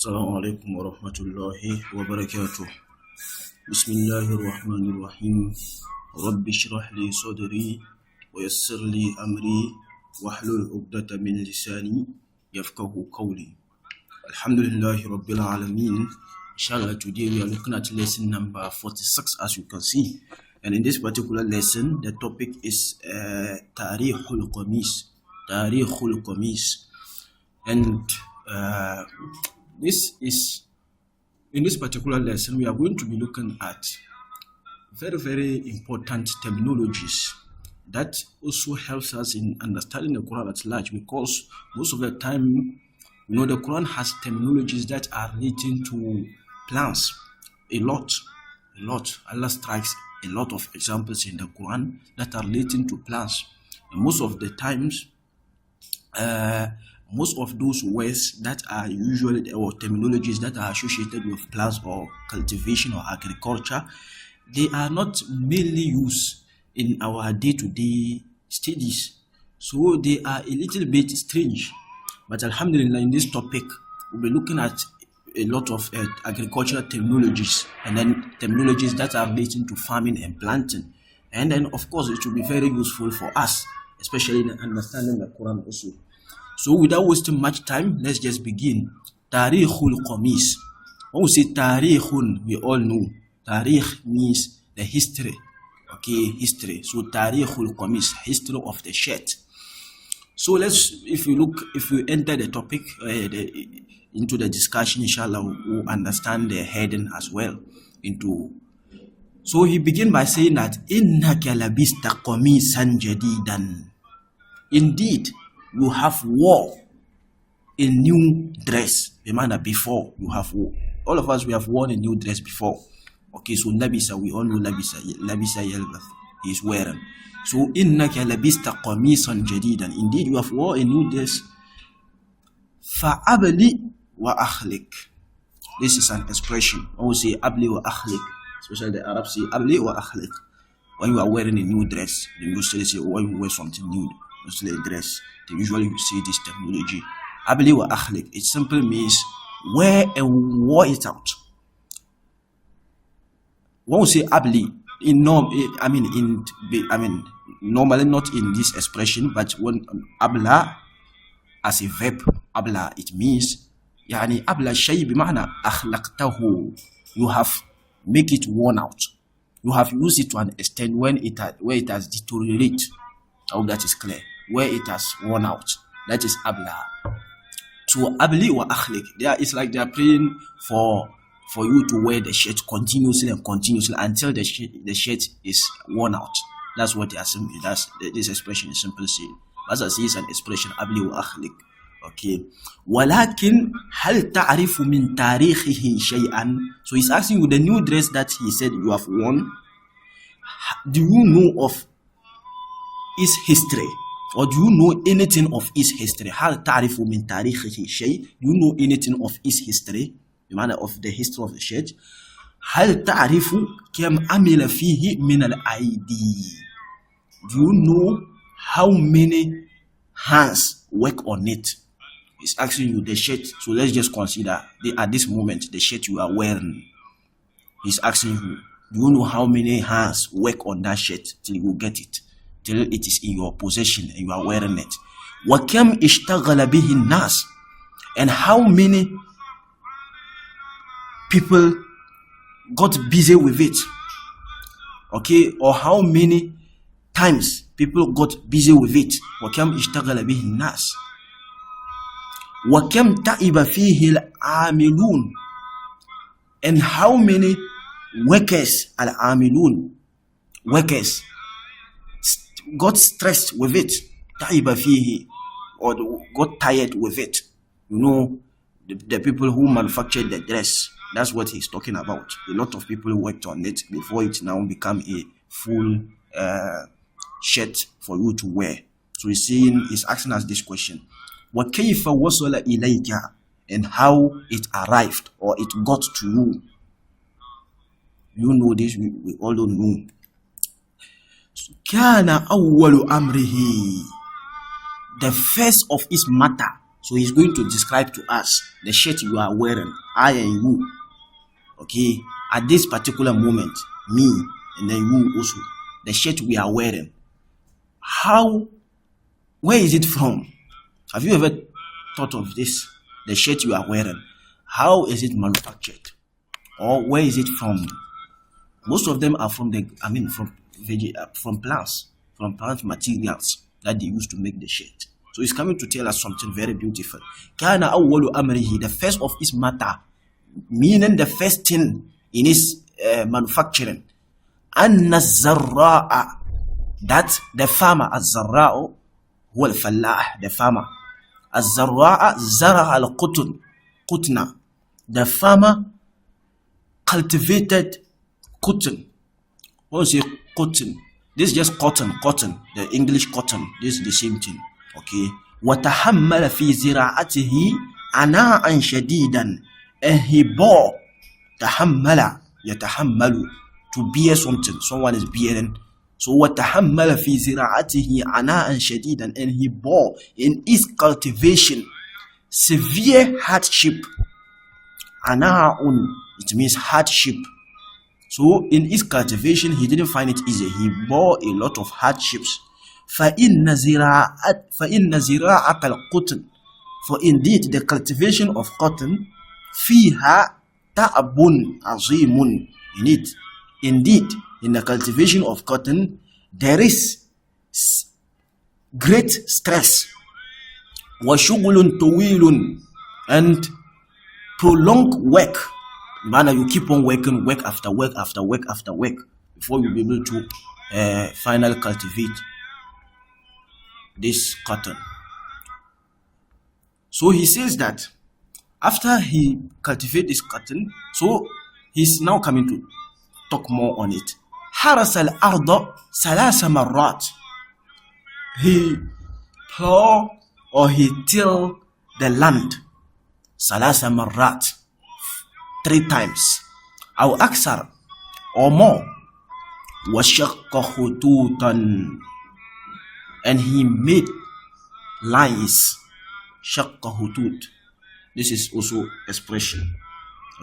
السلام عليكم ورحمة الله وبركاته. بسم الله الرحمن الرحيم. رب اشرح لي صدري ويسر لي أمري واحلل عقدة من لساني يفقه قولي. الحمد لله رب العالمين. Inshallah, today we are looking at lesson number 46, as you can see. And in this particular lesson, the topic is Tarikhul Qamis. Tarikhul Qamis. And in this particular lesson, we are going to be looking at very, very important terminologies that also helps us in understanding the Quran at large, because most of the time, the Quran has terminologies that are relating to plants a lot. Allah strikes a lot of examples in the Quran that are relating to plants. And most of the times, most of those words that are usually, or terminologies that are associated with plants or cultivation or agriculture, they are not mainly used in our day-to-day studies. So they are a little bit strange. But Alhamdulillah, in this topic, we'll be looking at a lot of agricultural terminologies, and then terminologies that are relating to farming and planting. And then, of course, it will be very useful for us, especially in understanding the Quran also. So without wasting much time, let's just begin. Tarikhul Qamis. When we say Tarikhun, we all know. Tarikh means the history. Okay, history. So Tarikhul Qamis, history of the shirt. So if you enter the topic into the discussion, inshallah, we'll understand the heading as well. So he began by saying that innaka labista qamisan jadidan. Indeed, you have wore a new dress. Remember, before you have wore. All of us, we have worn a new dress before. Okay, so labisa, we all know labisa yalbath, he is wearing. So innaka labista qamisan jadidan. Indeed, you have worn a new dress. Fa'abli wa akhlik. This is an expression. When we say abli wa akhlik, especially the Arabs say abli wa akhlik. When you are wearing a new dress, they usually say when you wear something new, mostly a dress, they usually say this terminology. Abli wa akhlik. It simply means wear and wear it out. When we say abli, normally not in this expression, but when abla as a verb, abla, it means يعني abla shay بمعنى أخلقته. You have make it worn out. You have used it to an extent where it has deteriorated. I hope that is clear. Where it has worn out. That is abla. So abli wa akhlik. It's like they are praying for you to wear the shirt continuously until the shirt is worn out. That's what they are saying. This expression is simply saying. As I say, it's an expression, abli wa akhlik. Okay. Walakin hal ta'rifu min tarikhihi shay'an. So he's asking you the new dress that he said you have worn. Do you know of its history? Or do you know anything of its history? Hal ta'rifu min tarikhihi shay'. Do you know anything of its history? The manner of the history of the shirt. هل تعرف كم عمل فيه من الأيدي. Do you know how many hands work on it? It's asking you the shirt. So let's just consider at this moment the shirt you are wearing. He's asking you, do you know how many hands work on that shirt till you get it, till it is in your possession and you are wearing it? وكم اشتغل به الناس. And how many people got busy with it? Okay, or how many times people got busy with it? وكم اشتغل به الناس. وكم تعب فيه العاملون. And how many workers got stressed with it. تعب فيه, or got tired with it. The people who manufactured the dress. That's what he's talking about. A lot of people worked on it before it now become a full shirt for you to wear. So he's asking us this question. وَكَيْفَ وَصَلَ إِلَيْكَ. And how it arrived or it got to you. You know this, we all don't know. كَانَ أَوَّلُ أَمْرِهِ. The first of its matter So he's going to describe to us the shirt you are wearing, I and you. Okay, at this particular moment, me and then you also, the shirt we are wearing. Where is it from? Have you ever thought of this? The shirt you are wearing, how is it manufactured? Or where is it from? Most of them are from plants, from plant materials that they use to make the shirt. So he's coming to tell us something very beautiful. كان أول أمره, the first of his matter, meaning the first thing in his manufacturing. أن الزراء, that the farmer, الزراء هو الفلاح, the farmer. الزراء زرع القطن, قطنا, the farmer cultivated cotton. What is it? Cotton. This is just cotton, the English cotton. This is the same thing. Okay. وتحمل في زراعته عناء شديدا, and he bore, تحمل, يتحمل, to bear something. Someone is bearing. So وتحمل في زراعته عناء شديدا, and he bore in his cultivation severe hardship. عناء, it means hardship. So in his cultivation, he didn't find it easy. He bore a lot of hardships. فَإِنَّ زِرَاعَةَ الْقُطْنِ, for indeed the cultivation of cotton, فِيهَا تَعْبٌ عَظِيمٌ, in it, indeed, in the cultivation of cotton, there is great stress. وَشُغْلٌ طَوِيلٌ, and prolonged work. Man, you keep on working, work after work after work after work, before you'll be able to finally cultivate this cotton. So he says that after he cultivates this cotton, so he's now coming to talk more on it. حرس الأرض ثلاث مرات. He plow or he till the land ثلاث مرات, 3 times, أو أكثر, or more. وشق خطوطا, and he made lines. شق خطوط, this is also expression.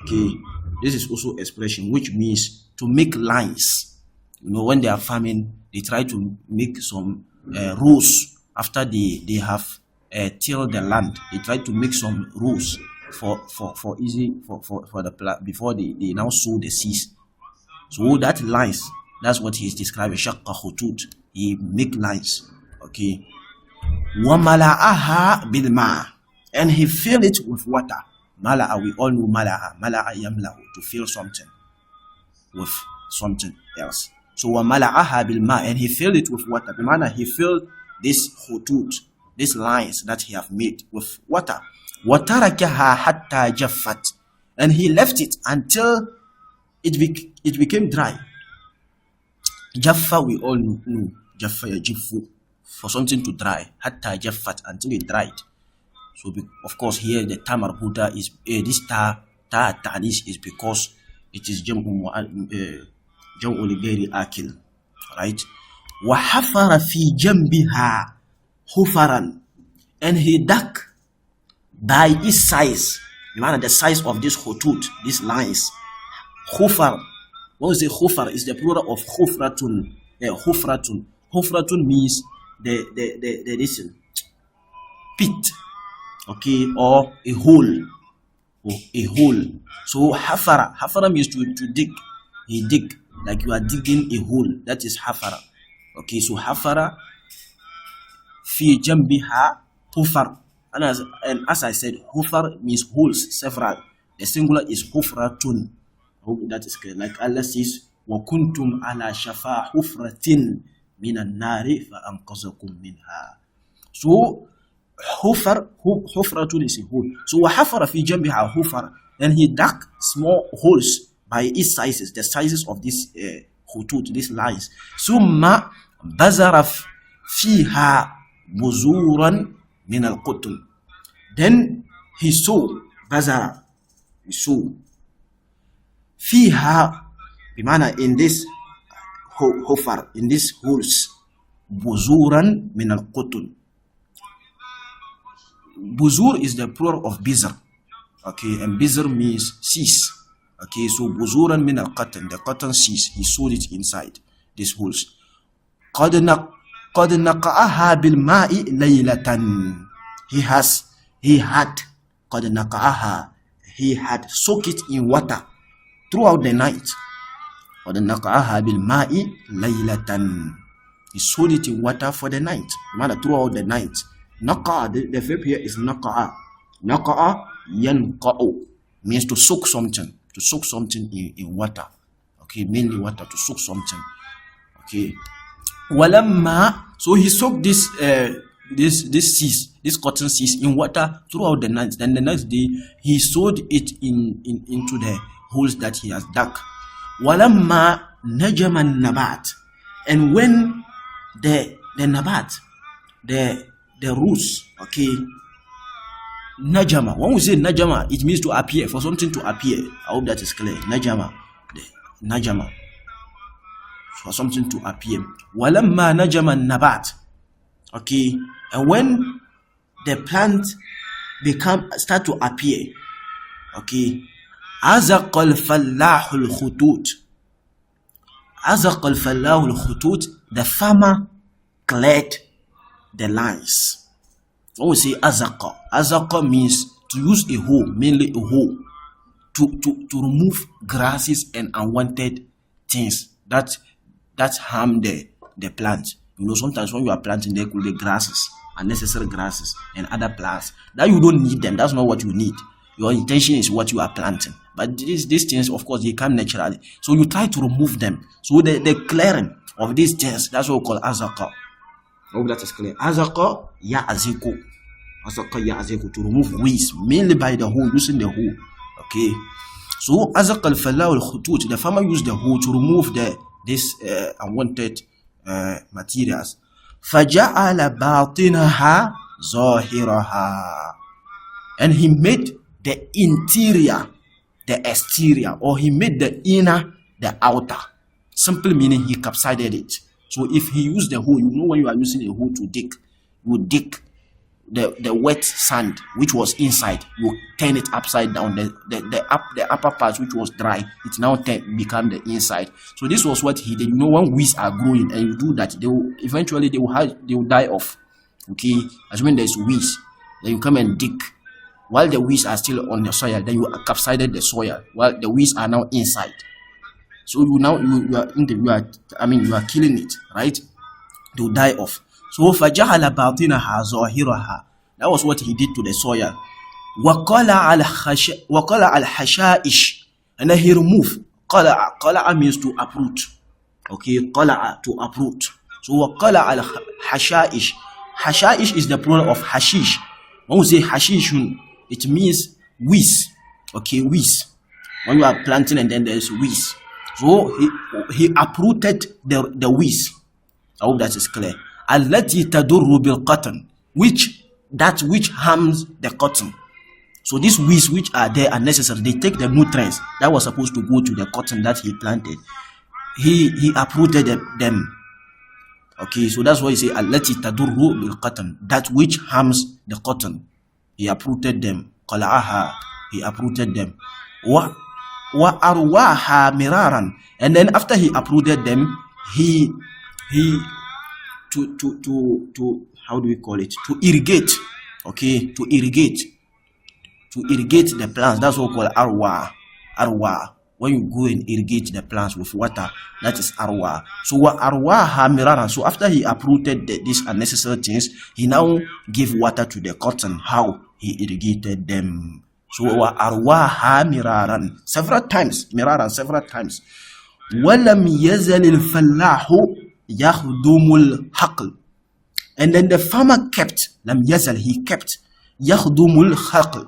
Okay, this is also expression, which means to make lines. You know, when they are farming, they try to make some rows after they have tilled the land. They try to make some rows for the plant before they now sow the seeds. So that lines, that's what he is describing. شق خطوط, he make lines. Okay. وَمَلَأَهَا بِالْمَاءِ, and he fill it with water. Mala'a, we all know mala'a. Mala'a yamla'u, to fill something with something else. So وَمَلَأَهَا بِالْمَاءِ, and he filled it with water. Bimana, he filled this khutut, these lines that he have made, with water. وَتَرَكَهَا حَتَّى جَفَّتْ, and he left it until it became dry. Jaffa, we all know. Jaffa yajifu, for something to dry. Hatta jaffat, until it dried. So of course here the ta marbuta is this ta ta'nis is because it is jam'u lighairi akil, right? Wa hafara fi jambiha hufaran, and he dug by its size, the size of this khutut, these lines. Hufar, what is the hufar? Is the plural of hufratun. Hufratun. Hufratun means the pit, okay, or a hole, So hafara means to dig. He dig, like you are digging a hole. That is hafara. Okay, so hafara fi jambiha hufar, and as I said, hufar means holes, several. The singular is hufratun. I hope that is clear. Like Allah says, وَكُنْتُمْ عَلَى شَفَا حُفْرَةٍ مِنَ النَّارِ فَأَنْقَذَكُمْ مِنْهَا. So hufratun is a hole. So وَحَفَرَ فِي جَنْبِهَا hufar, and he dug small holes by its sizes, the sizes of this khutut, these lines. ثُمَّ بَزَرَ فِيهَا بُزُورًا مِنَ الْقُطْنِ, then he sowed, bazara, he sowed, fiha, bimana, in this hufar, in these holes, buzuran min al-qutun, buzur is the plural of bizr. Okay, and bizr means seeds. Okay, so buzuran min al-cotton, the cotton seeds, he sowed it inside these holes. قد نقعها بالماء ليلة. He had soaked it in water throughout the night. قد نقعها بالماء ليلة. He sowed it in water for the night, throughout the night. Naqa, the verb here is naqa'a. Naqa'a yanqa'u means to soak something. To soak something in water. Okay, mainly water, to soak something. Okay. Walamma, so he soaked this seeds, this cotton seeds in water throughout the night. Then the next day he sowed it into the holes that he has dug. Walamma najama nabat, and when the nabat, the roots, okay, najama. When we say najama, it means to appear, for something to appear. I hope that is clear. Najama, najama, for something to appear. Walamma najama nabat. Okay, and when the plant start to appear, okay, azaqal fallahul khutut. Azaqal fallahul khutut. The farmer cleared the lines. When we say azaqa means to use a hoe, mainly a hoe, to remove grasses and unwanted things that harm the plant. You know, sometimes when you are planting, there could be grasses, unnecessary grasses, and other plants that you don't need them. That's not what you need. Your intention is what you are planting. But these things, of course, they come naturally. So you try to remove them. So the clearing of these things, that's what we call azaqa. I hope that is clear. Azaqa ya'aziku. Azaqa ya'aziku, to remove weeds, mainly by the hoe, using the hoe. Okay. So azaqa al-fallah al-khutut, the farmer used the hoe to remove this unwanted materials. فَجَعَلَ بَاطِنَهَا ظَاهِرَهَا, and he made the interior the exterior, or he made the inner the outer. Simply meaning he capsided it. So if he used the hoe, you know, when you are using a hoe to dig, you dig the wet sand which was inside, you turn it upside down. The upper part which was dry, it now become the inside. So this was what he did. You know, when weeds are growing and you do that, they will eventually they will die off. Okay, assuming there is weeds, then you come and dig while the weeds are still on the soil. Then you capsided the soil while the weeds are now inside. So you are killing it, right? They will die off. So فَجَعَلَ بَاطِنَهَا ظَاهِرَهَا, that was what he did to the soil. وَقَلَعَ الْحَشَائِشِ, and then he removed. قَلَعَ means to uproot. Okay, قَلَعَ, to uproot. So وَقَلَعَ الْحَشَائِشِ, hashish is the plural of hashish. When we say hashishun, it means weeds. Okay, weeds. When you are planting and then there is weeds. So he uprooted the weeds. I hope that is clear. Allati tadurru bil cotton, which harms the cotton. So these weeds which are there are necessary. They take the nutrients that was supposed to go to the cotton that he planted. He uprooted them. Okay, so that's why he say allati tadurru bil cotton, that which harms the cotton. He uprooted them. Qala'aha, he uprooted them. Wa arwaha miraran, and then after he uprooted them, he to how do we call it? To irrigate. Okay, to irrigate the plants. That's what we call arwa. When you go and irrigate the plants with water, that is arwa. So arwaha miraran. So after he uprooted these unnecessary things, he now gave water to the cotton. How? He irrigated them. So arwaha miraran, several times. Walam yazal al-fallahu yakhdumul haql, and then the farmer kept, lam yazal, he kept, yakhdumul haql,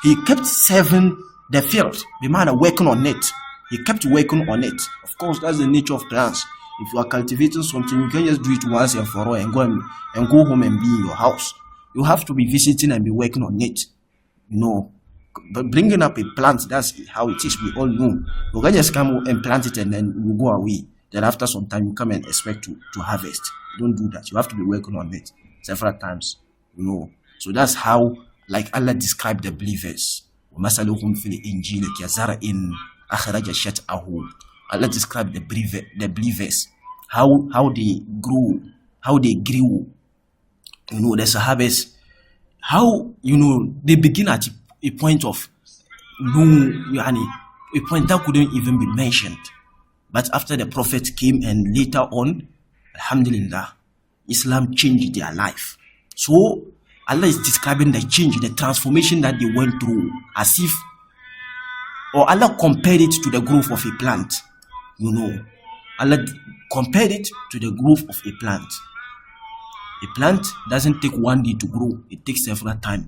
he kept serving the field, bimana working on it. He kept working on it. Of course, that's the nature of plants. If you are cultivating something, you can't just do it once and for all and go home and be in your house. You have to be visiting and be working on it. No. But bringing up a plant, that's how it is. We all know. You can just come and plant it and then you go away. Then after some time, you come and expect to harvest. You don't do that. You have to be working on it several times. You know. So that's how, like Allah described the believers. وَمَثَلُهُمْ فِي الْإِنْجِيلِ كَزَرْعٍ أَخْرَجَ شَطْأَهُ. Allah described the believers, how they grew, You know, the Sahabas, how, you know, they begin at a point of no, a point that couldn't even be mentioned. But after the Prophet came and later on, Alhamdulillah, Islam changed their life. So Allah is describing the change, the transformation that they went through, as if, or Allah compared it to the growth of a plant. You know, Allah compared it to the growth of a plant. A plant doesn't take one day to grow, it takes several times.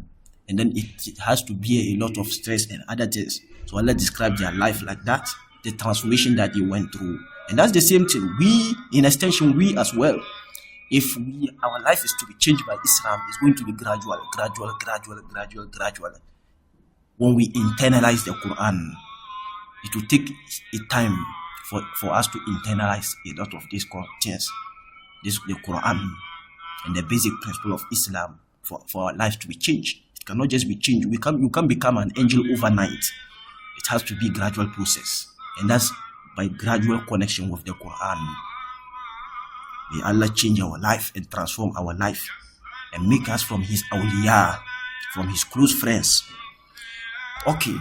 And then it has to bear a lot of stress and other things. So Allah described their life like that, the transformation that they went through. And that's the same thing. We, in extension, we as well. If our life is to be changed by Islam, it's going to be gradual. When we internalize the Quran, it will take a time for us to internalize a lot of these things. The Quran and the basic principle of Islam for our life to be changed. It cannot just be changed. You can't become an angel overnight. It has to be a gradual process. And that's by gradual connection with the Quran. May Allah change our life and transform our life and make us from His awliya, from His close friends. Okay.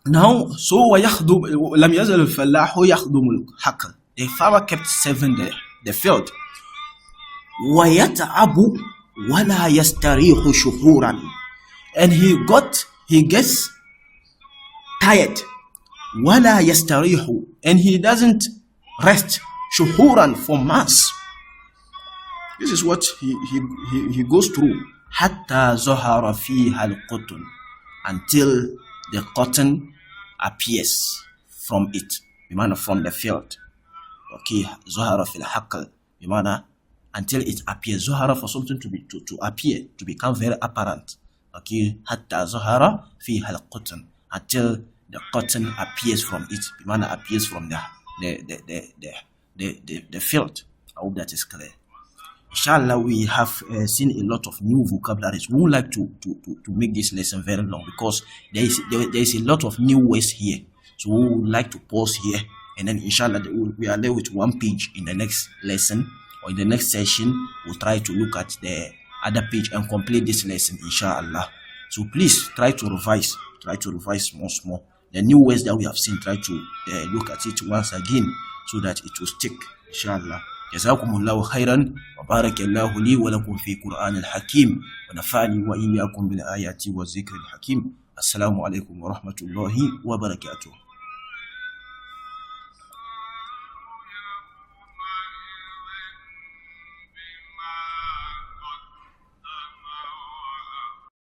Now, so لم يزل الفلاح يخدم الحقل. The farmer kept serving the field. ويتعب ولا يستريح شهورا. And he gets tired. ولا يستريح. And he doesn't rest. شهورا for months. This is what he goes through. حتى ظهر فيها القطن. Until the cotton appears from it. بمعنى from the field. Okay. ظهر في الحقل. بمعنى until it appears. ظهر for something to appear, to become very apparent. Okay. حتى ظهر فيها القطن. Until the cotton appears from it. بمعنى appears from the field. I hope that is clear. Inshallah, we have seen a lot of new vocabularies. We would like to make this lesson very long because there is a lot of new words here. So we would like to pause here, and then inshallah we are left with one page in the next lesson, or in the next session we'll try to look at the other page and complete this lesson, inshallah. So please try to revise small. The new words that we have seen, try to look at it once again so that it will stick, inshallah. جزاكم الله خيرا وبارك الله لي ولكم في قرآن الحكيم ونفعني وإياكم بالآيات والذكر الحكيم. السلام عليكم ورحمة الله وبركاته.